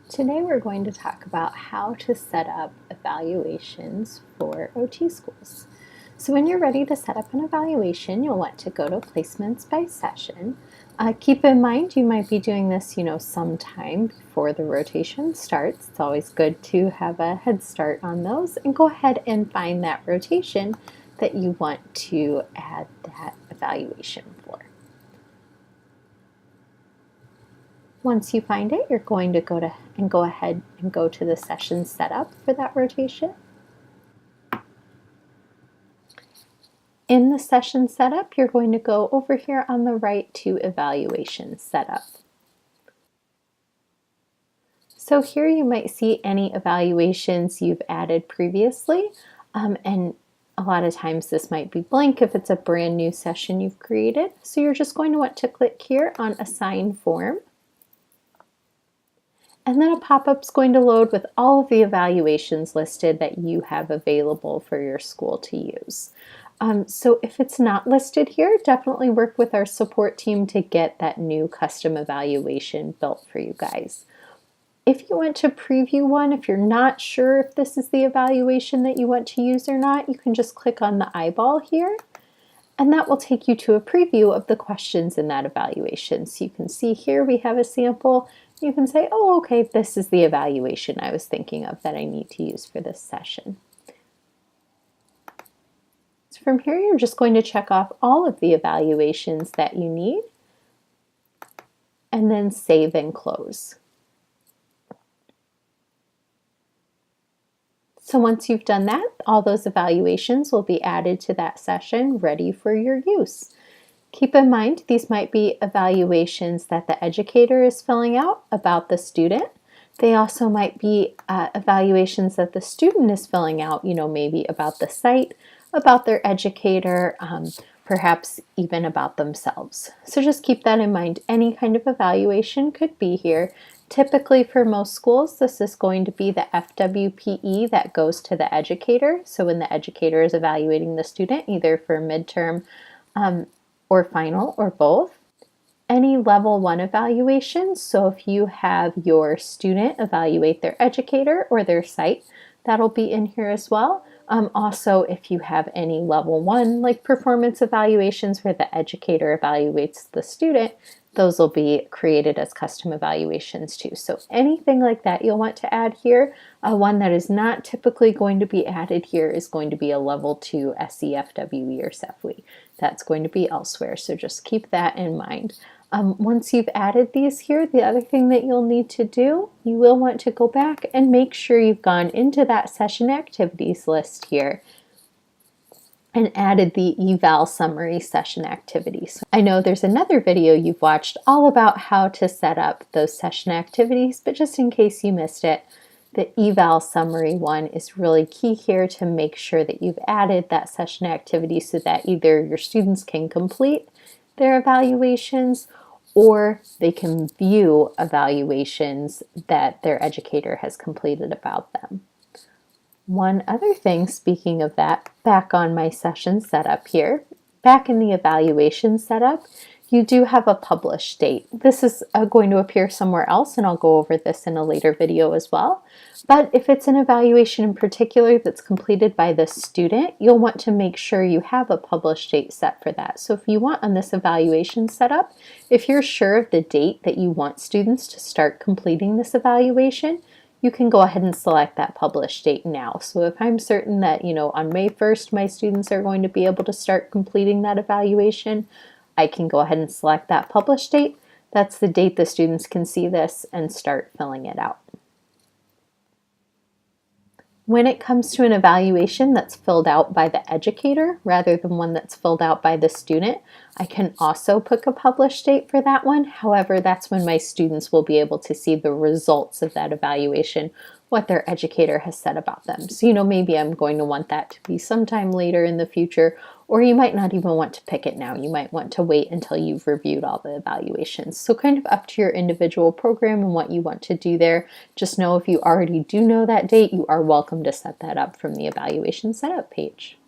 Today we're going to talk about how to set up evaluations for OT schools. So when you're ready to set up an evaluation, you'll want to go to placements by session. Keep in mind you might be doing this, sometime before the rotation starts. It's always good to have a head start on those, and go ahead and find that rotation that you want to add that evaluation for. Once you find it, you're going to go ahead and go to the session setup for that rotation. In the session setup, you're going to go over here on the right to evaluation setup. So here you might see any evaluations you've added previously, and a lot of times this might be blank if it's a brand new session you've created. So you're just going to want to click here on Assign Form. And then a pop-up is going to load with all of the evaluations listed that you have available for your school to use. So if it's not listed here, definitely work with our support team to get that new custom evaluation built for you guys. If you want to preview one, if you're not sure if this is the evaluation that you want to use or not, you can just click on the eyeball here, and that will take you to a preview of the questions in that evaluation. So you can see here we have a sample. You can say, oh, okay, this is the evaluation I was thinking of that I need to use for this session. So from here, you're just going to check off all of the evaluations that you need, and then save and close. So once you've done that, all those evaluations will be added to that session, ready for your use. Keep in mind, these might be evaluations that the educator is filling out about the student. They also might be evaluations that the student is filling out, maybe about the site, about their educator, perhaps even about themselves. So just keep that in mind. Any kind of evaluation could be here. Typically for most schools, this is going to be the FWPE that goes to the educator. So when the educator is evaluating the student, either for midterm, or final, or both. Any level 1 evaluations, so if you have your student evaluate their educator or their site, that'll be in here as well. Also, if you have any level 1 like performance evaluations where the educator evaluates the student, those will be created as custom evaluations too. So anything like that you'll want to add here. One that is not typically going to be added here is going to be a level 2 SEFWE or CEFWE. That's going to be elsewhere, so just keep that in mind. Once you've added these here, the other thing that you'll need to do, you will want to go back and make sure you've gone into that session activities list here and added the eval summary session activities. I know there's another video you've watched all about how to set up those session activities, but just in case you missed it, the eval summary one is really key here to make sure that you've added that session activity so that either your students can complete their evaluations or they can view evaluations that their educator has completed about them. One other thing, speaking of that, back on my session setup here, back in the evaluation setup, you do have a publish date. This is going to appear somewhere else, and I'll go over this in a later video as well. But if it's an evaluation in particular that's completed by the student, you'll want to make sure you have a publish date set for that. So if you want on this evaluation setup, if you're sure of the date that you want students to start completing this evaluation, you can go ahead and select that publish date now. So if I'm certain that, on May 1st, my students are going to be able to start completing that evaluation, I can go ahead and select that publish date. That's the date the students can see this and start filling it out. When it comes to an evaluation that's filled out by the educator rather than one that's filled out by the student, I can also pick a publish date for that one. However, that's when my students will be able to see the results of that evaluation, what their educator has said about them. So, maybe I'm going to want that to be sometime later in the future, or you might not even want to pick it now. You might want to wait until you've reviewed all the evaluations. So kind of up to your individual program and what you want to do there. Just know if you already do know that date, you are welcome to set that up from the evaluation setup page.